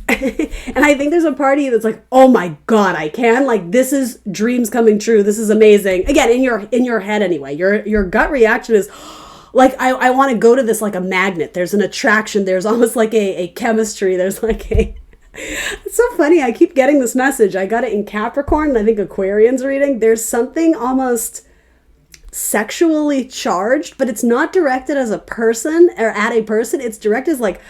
And I think there's a part of you that's like, oh my God, I can. Like, this is dreams coming true. This is amazing. Again, in your head anyway. Your gut reaction is like, I want to go to this like a magnet. There's an attraction. There's almost like a chemistry. There's like a... It's so funny. I keep getting this message. I got it in Capricorn, and I think Aquarian's reading. There's something almost sexually charged, but it's not directed as a person or at a person. It's directed as like,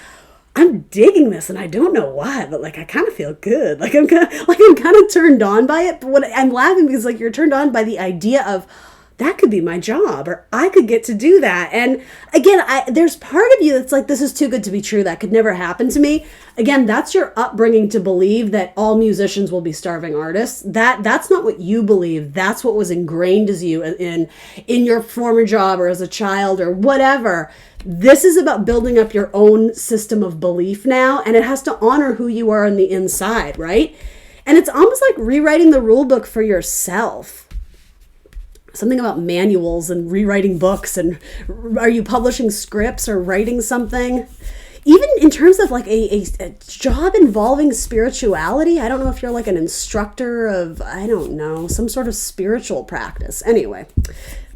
I'm digging this, and I don't know why, but like I kind of feel good. Like I'm kind of turned on by it. But I'm laughing because like you're turned on by the idea of, that could be my job, or I could get to do that. And again, there's part of you that's like, this is too good to be true. That could never happen to me. Again, that's your upbringing to believe that all musicians will be starving artists. That's not what you believe. That's what was ingrained as you in your former job or as a child or whatever. This is about building up your own system of belief now, and it has to honor who you are on the inside, right? And it's almost like rewriting the rule book for yourself. Something about manuals and rewriting books, and are you publishing scripts or writing something? Even in terms of like a job involving spirituality, I don't know if you're like an instructor of, I don't know, some sort of spiritual practice. Anyway,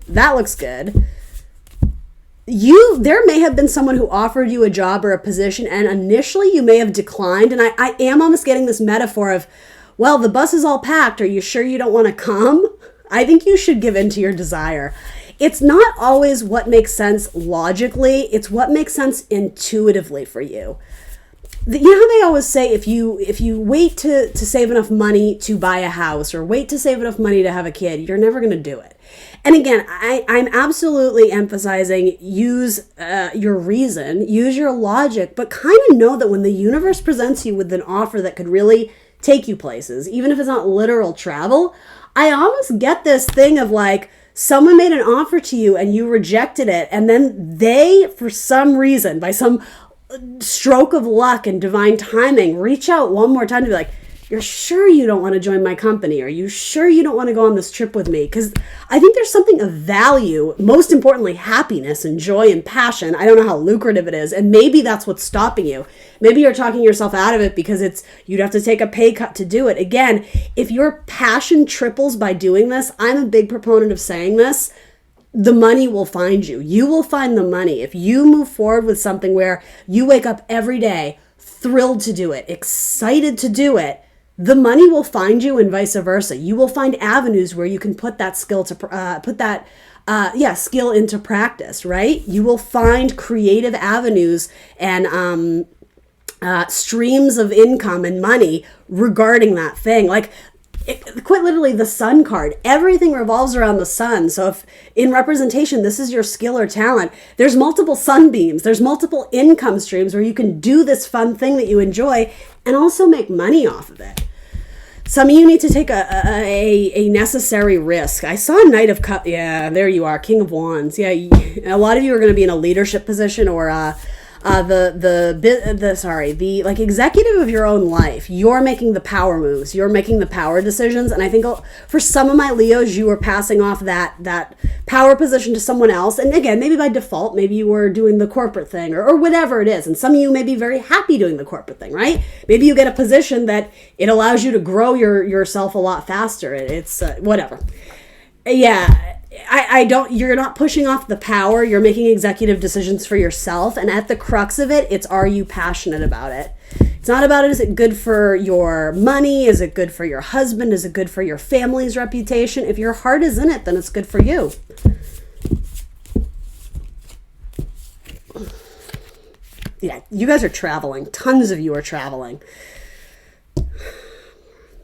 that looks good. There may have been someone who offered you a job or a position, and initially you may have declined. And I am almost getting this metaphor of, well, the bus is all packed. Are you sure you don't want to come? I think you should give in to your desire. It's not always what makes sense logically. It's what makes sense intuitively for you. You know how they always say if you wait to save enough money to buy a house or wait to save enough money to have a kid, you're never going to do it. And again, I'm absolutely emphasizing use your reason, use your logic, but kind of know that when the universe presents you with an offer that could really take you places, even if it's not literal travel, I almost get this thing of like, someone made an offer to you and you rejected it, and then they, for some reason, by some stroke of luck and divine timing, reach out one more time to be like, you're sure you don't want to join my company? Are you sure you don't want to go on this trip with me? Because I think there's something of value, most importantly, happiness and joy and passion. I don't know how lucrative it is. And maybe that's what's stopping you. Maybe you're talking yourself out of it because you'd have to take a pay cut to do it. Again, if your passion triples by doing this, I'm a big proponent of saying this, the money will find you. You will find the money. If you move forward with something where you wake up every day thrilled to do it, excited to do it, the money will find you, and vice versa. You will find avenues where you can put that skill skill into practice, right? You will find creative avenues and streams of income and money regarding that thing. Like, quite literally, the sun card, everything revolves around the sun. So if in representation, this is your skill or talent, there's multiple sunbeams, there's multiple income streams where you can do this fun thing that you enjoy and also make money off of it. Some of you need to take a necessary risk. I saw a Knight of Cups. Yeah, there you are, King of Wands. Yeah, a lot of you are going to be in a leadership position or the executive of your own life. You're making the power moves. You're making the power decisions. And I think for some of my Leos, you are passing off that power position to someone else. And again, maybe by default, maybe you were doing the corporate thing or whatever it is. And some of you may be very happy doing the corporate thing, right? Maybe you get a position that it allows you to grow yourself a lot faster. It's whatever. Yeah. You're not pushing off the power. You're making executive decisions for yourself. And at the crux of it, it's, are you passionate about it? It's not about it. Is it good for your money? Is it good for your husband? Is it good for your family's reputation? If your heart is in it, then it's good for you. Yeah, you guys are traveling. Tons of you are traveling.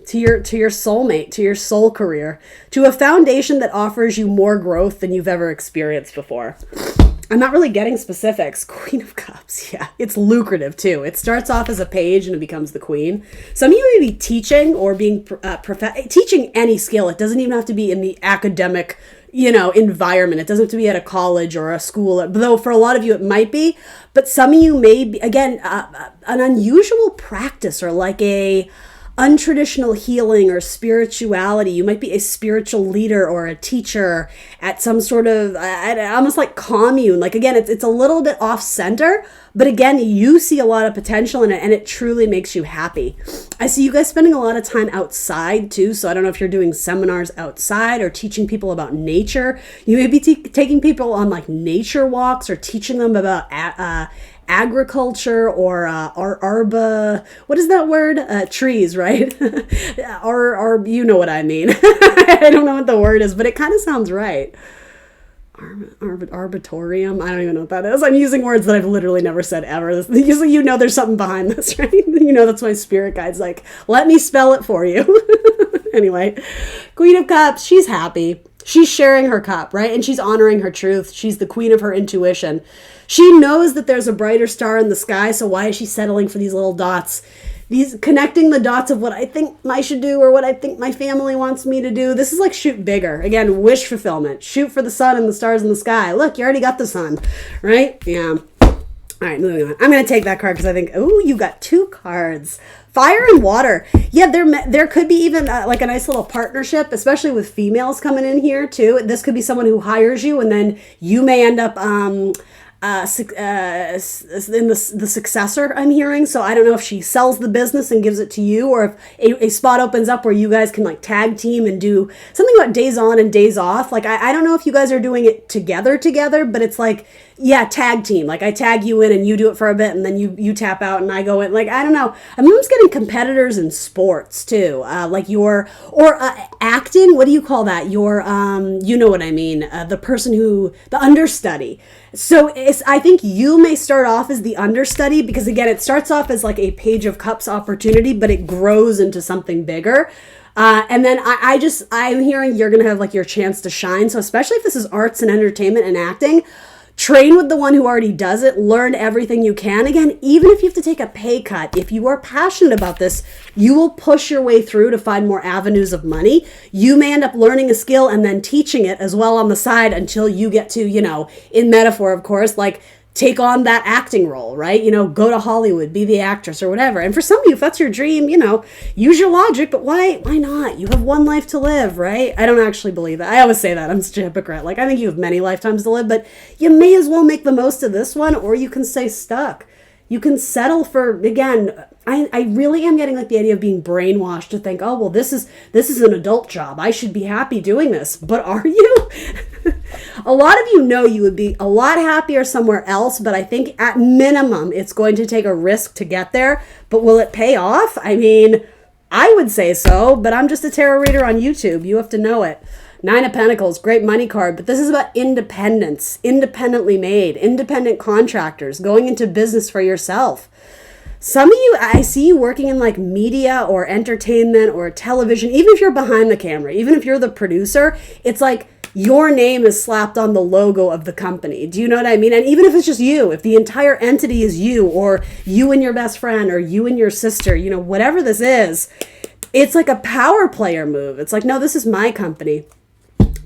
To your soulmate, to your soul career, to a foundation that offers you more growth than you've ever experienced before. I'm not really getting specifics. Queen of Cups, yeah. It's lucrative too. It starts off as a page and it becomes the queen. Some of you may be teaching or being teaching any skill. It doesn't even have to be in the academic, environment. It doesn't have to be at a college or a school, though for a lot of you it might be. But some of you may be, again, an unusual practice or like a untraditional healing or spirituality. You might be a spiritual leader or a teacher at some sort of almost like commune. Like, again, it's a little bit off center, but again, you see a lot of potential in it and it truly makes you happy. I see you guys spending a lot of time outside too. So I don't know if you're doing seminars outside or teaching people about nature. You may be taking people on like nature walks or teaching them about agriculture or what is that word? Trees, right? or you know what I mean. I don't know what the word is, but it kind of sounds right. Arbitorium. I don't even know what that is. I'm using words that I've literally never said ever. Usually, there's something behind this, right? That's my spirit guide's like, let me spell it for you. Anyway, Queen of Cups, she's happy. She's sharing her cup, right? And she's honoring her truth. She's the queen of her intuition. She knows that there's a brighter star in the sky, so why is she settling for these little dots? These connecting the dots of what I think I should do or what I think my family wants me to do. This is like shoot bigger. Again, wish fulfillment. Shoot for the sun and the stars in the sky. Look, you already got the sun, right? Yeah. All right, moving on. I'm going to take that card because I think, you got 2 cards. Fire and water. Yeah, there could be even like a nice little partnership, especially with females coming in here too. This could be someone who hires you and then you may end up in the successor, I'm hearing. So I don't know if she sells the business and gives it to you or if a spot opens up where you guys can like tag team and do something about days on and days off. Like, I don't know if you guys are doing it together, but it's like Yeah, tag team. Like I tag you in and you do it for a bit and then you tap out and I go in. Like, I don't know. I'm almost getting competitors in sports too. Like acting. What do you call that? You know what I mean? The person the understudy. So I think you may start off as the understudy because again, it starts off as like a Page of Cups opportunity, but it grows into something bigger. And then I'm hearing you're going to have like your chance to shine. So especially if this is arts and entertainment and acting, train with the one who already does it. Learn everything you can. Again, even if you have to take a pay cut, if you are passionate about this, you will push your way through to find more avenues of money. You may end up learning a skill and then teaching it as well on the side until you get to, in metaphor, of course, like take on that acting role, right? Go to Hollywood, be the actress or whatever. And for some of you, if that's your dream, use your logic, but why not? You have one life to live, right? I don't actually believe that. I always say that. I'm such a hypocrite. Like, I think you have many lifetimes to live, but you may as well make the most of this one, or you can stay stuck. You can settle for, again, I really am getting like the idea of being brainwashed to think, oh, well, this is an adult job. I should be happy doing this. But are you? A lot of you would be a lot happier somewhere else, but I think at minimum, it's going to take a risk to get there. But will it pay off? I mean, I would say so, but I'm just a tarot reader on YouTube. You have to know it. Nine of Pentacles, great money card, but this is about independence, independently made, independent contractors, going into business for yourself. Some of you, I see you working in like media or entertainment or television, even if you're behind the camera, even if you're the producer, it's like your name is slapped on the logo of the company. Do you know what I mean? And even if it's just you, if the entire entity is you or you and your best friend or you and your sister, whatever this is, it's like a power player move. It's like, no, this is my company.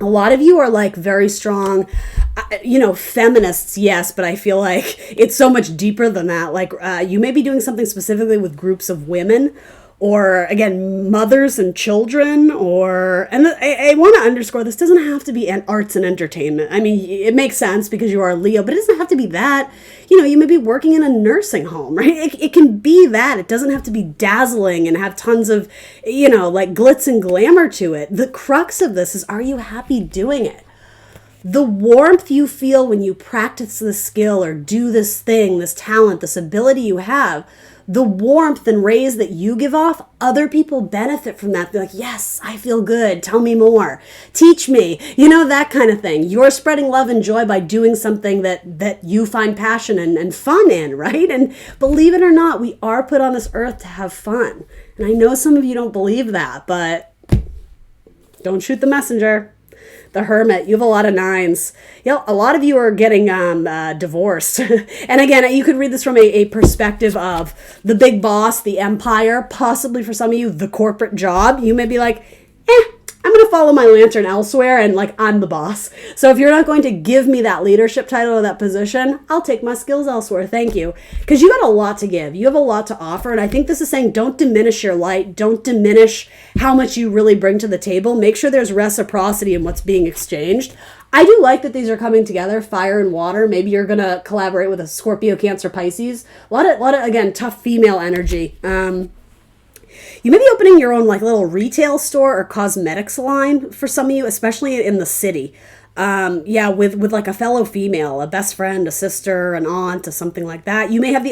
A lot of you are like very strong, feminists, yes, but I feel like it's so much deeper than that. Like you may be doing something specifically with groups of women or, again, mothers and children and I want to underscore this doesn't have to be arts and entertainment. I mean, it makes sense because you are a Leo, but it doesn't have to be that. You may be working in a nursing home, right? It can be that. It doesn't have to be dazzling and have tons of, like glitz and glamour to it. The crux of this is, are you happy doing it? The warmth you feel when you practice this skill or do this thing, this talent, this ability you have, the warmth and rays that you give off, other people benefit from that. They're like, yes, I feel good. Tell me more. Teach me. That kind of thing. You're spreading love and joy by doing something that you find passion and fun in, right? And believe it or not, we are put on this earth to have fun. And I know some of you don't believe that, but don't shoot the messenger. The Hermit, you have a lot of nines. A lot of you are getting divorced. And again, you could read this from a perspective of the big boss, the empire, possibly for some of you, the corporate job. You may be like, I'm going to follow my lantern elsewhere and like I'm the boss. So if you're not going to give me that leadership title or that position, I'll take my skills elsewhere. Thank you. Because you got a lot to give. You have a lot to offer. And I think this is saying don't diminish your light. Don't diminish how much you really bring to the table. Make sure there's reciprocity in what's being exchanged. I do like that these are coming together, fire and water. Maybe you're going to collaborate with a Scorpio, Cancer, Pisces. A lot of, again, tough female energy. You may be opening your own like little retail store or cosmetics line for some of you, especially in the city. With like a fellow female, a best friend, a sister, an aunt, or something like that. You may have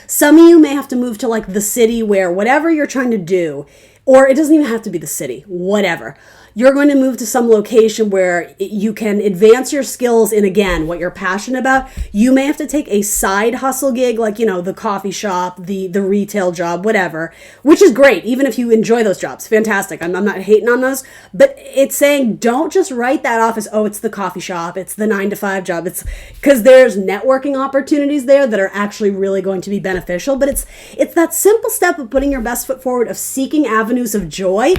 some of you may have to move to like the city where whatever you're trying to do, or it doesn't even have to be the city, whatever. You're going to move to some location where you can advance your skills in, again, what you're passionate about. You may have to take a side hustle gig, like, the coffee shop, the retail job, whatever, which is great, even if you enjoy those jobs. Fantastic. I'm not hating on those, but it's saying don't just write that off as, oh, it's the coffee shop, it's the 9-to-5 job. It's because there's networking opportunities there that are actually really going to be beneficial, but it's that simple step of putting your best foot forward, of seeking avenues of joy.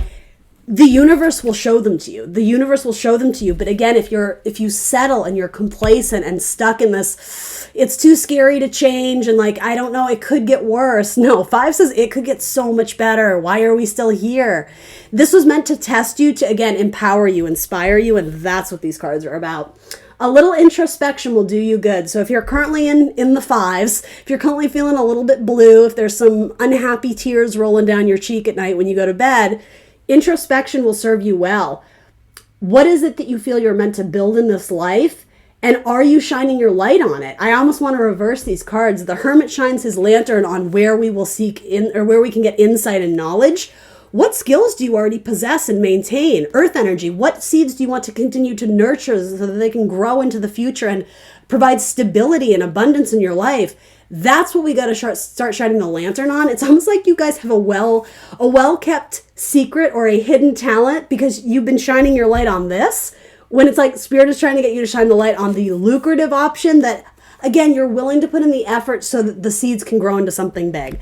The universe will show them to you. The universe will show them to you. But again, if you settle and you're complacent and stuck in this, it's too scary to change and like, I don't know, it could get worse. No, 5 says it could get so much better. Why are we still here? This was meant to test you, to again, empower you, inspire you. And that's what these cards are about. A little introspection will do you good. So if you're currently in the 5s, if you're currently feeling a little bit blue, if there's some unhappy tears rolling down your cheek at night when you go to bed, introspection will serve you well. What is it that you feel you're meant to build in this life? And are you shining your light on it? I almost want to reverse these cards. The Hermit shines his lantern on where we will seek in, or where we can get insight and knowledge. What skills do you already possess and maintain? Earth energy. What seeds do you want to continue to nurture so that they can grow into the future and provide stability and abundance in your life? That's what we got to start shining the lantern on. It's almost like you guys have a well-kept secret or a hidden talent because you've been shining your light on this, when it's like Spirit is trying to get you to shine the light on the lucrative option that, again, you're willing to put in the effort so that the seeds can grow into something big.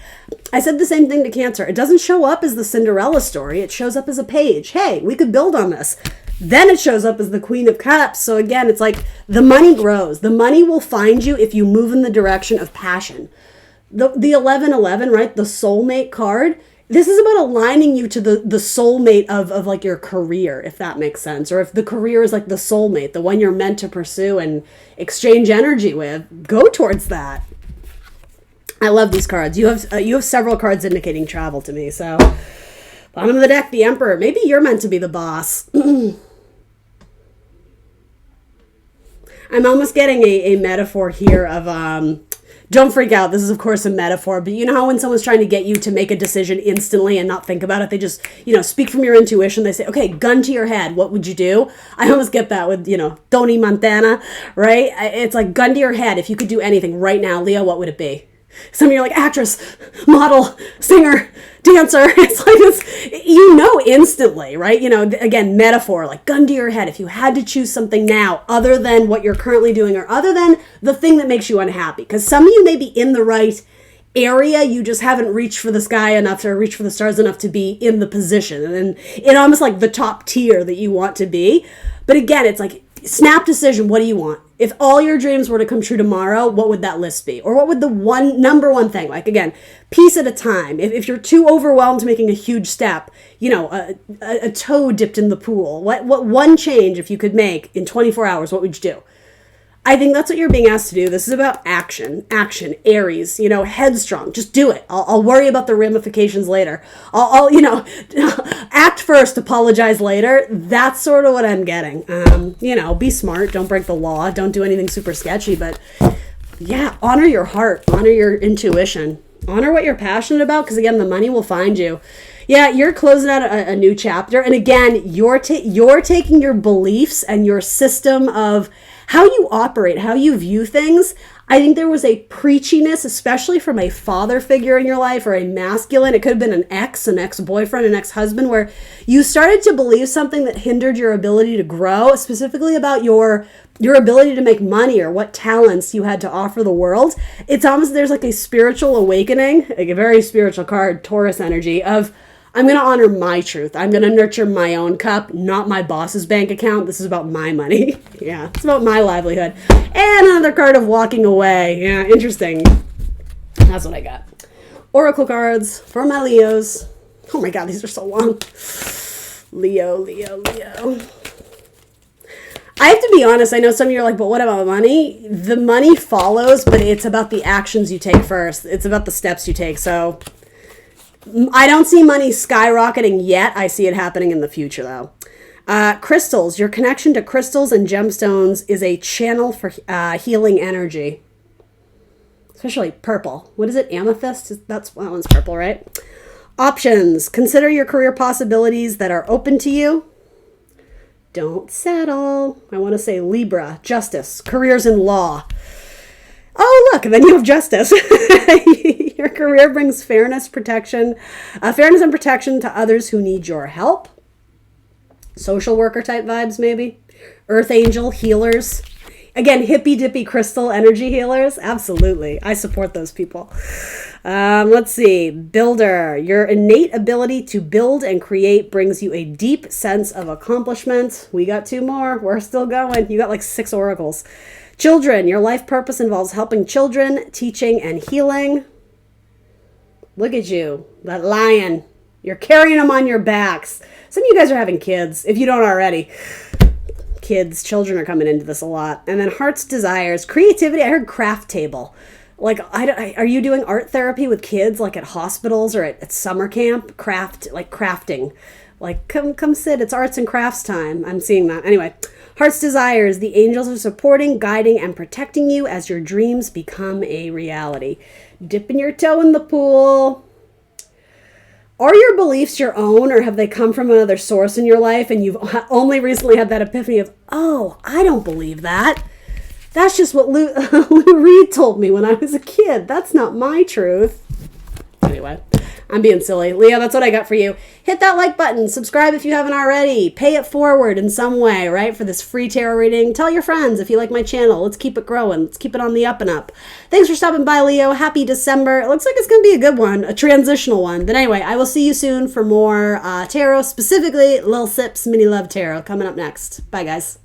I said the same thing to Cancer. It doesn't show up as the Cinderella story. It shows up as a page. Hey, we could build on this. Then it shows up as the Queen of Cups. So again, it's like the money grows. The money will find you if you move in the direction of passion. The 1111, right? The soulmate card. This is about aligning you to the soulmate of like your career, if that makes sense. Or if the career is like the soulmate, the one you're meant to pursue and exchange energy with, go towards that. I love these cards. You have several cards indicating travel to me. So bottom of the deck, the Emperor. Maybe you're meant to be the boss. I'm almost getting a metaphor here of, don't freak out. This is, of course, a metaphor. But you know how when someone's trying to get you to make a decision instantly and not think about it, they just, speak from your intuition. They say, okay, gun to your head. What would you do? I almost get that with, Tony Montana, right? It's like gun to your head. If you could do anything right now, Leo, what would it be? Some of you are like actress, model, singer, dancer. It's like instantly, right? Again, metaphor, like gun to your head. If you had to choose something now other than what you're currently doing or other than the thing that makes you unhappy, because some of you may be in the right area, you just haven't reached for the sky enough or reached for the stars enough to be in the position and in almost like the top tier that you want to be. But again, it's like snap decision. What do you want? If all your dreams were to come true tomorrow, what would that list be? Or what would the number one thing, like again, piece at a time. If you're too overwhelmed making a huge step, a toe dipped in the pool, what one change if you could make in 24 hours, what would you do? I think that's what you're being asked to do. This is about action, Aries, headstrong. Just do it. I'll worry about the ramifications later. I'll act first, apologize later. That's sort of what I'm getting. Be smart. Don't break the law. Don't do anything super sketchy. But yeah, honor your heart. Honor your intuition. Honor what you're passionate about, because again, the money will find you. Yeah, you're closing out a new chapter. And again, you're taking your beliefs and your system of how you operate, how you view things. I think there was a preachiness, especially from a father figure in your life or a masculine. It could have been an ex-boyfriend, an ex-husband, where you started to believe something that hindered your ability to grow, specifically about your ability to make money or what talents you had to offer the world. It's almost, there's like a spiritual awakening, like a very spiritual card, Taurus energy, of I'm going to honor my truth. I'm going to nurture my own cup, not my boss's bank account. This is about my money. Yeah, it's about my livelihood. And another card of walking away. Yeah, interesting. That's what I got. Oracle cards for my Leos. Oh my God, these are so long. Leo. I have to be honest. I know some of you are like, but what about money? The money follows, but it's about the actions you take first. It's about the steps you take. So I don't see money skyrocketing yet. I see it happening in the future, though. Crystals. Your connection to crystals and gemstones is a channel for healing energy. Especially purple. What is it? Amethyst? That one's purple, right? Options. Consider your career possibilities that are open to you. Don't settle. I want to say Libra. Justice. Careers in law. Oh, look, and then you have justice. Your career brings fairness and protection to others who need your help. Social worker type vibes, maybe. Earth angel, healers. Again, hippy dippy crystal energy healers. Absolutely. I support those people. Let's see. Builder. Your innate ability to build and create brings you a deep sense of accomplishment. We got 2 more. We're still going. You got like 6 oracles. Children. Your life purpose involves helping children, teaching, and healing. Look at you. That lion. You're carrying them on your backs. Some of you guys are having kids, if you don't already. Children are coming into this a lot. And then heart's desires. Creativity. I heard craft table. Like, are you doing art therapy with kids, like at hospitals or at summer camp? Crafting. Like, come sit. It's arts and crafts time. I'm seeing that. Anyway, Heart's desires. The angels are supporting, guiding, and protecting you as your dreams become a reality. Dipping your toe in the pool. Are your beliefs your own, or have they come from another source in your life and you've only recently had that epiphany of, oh, I don't believe that. That's just what Lou Reed told me when I was a kid. That's not my truth. Anyway, I'm being silly. Leo, that's what I got for you. Hit that like button. Subscribe if you haven't already. Pay it forward in some way, right, for this free tarot reading. Tell your friends if you like my channel. Let's keep it growing. Let's keep it on the up and up. Thanks for stopping by, Leo. Happy December. It looks like it's going to be a good one, a transitional one. But anyway, I will see you soon for more tarot, specifically Lil Sips Mini Love Tarot coming up next. Bye, guys.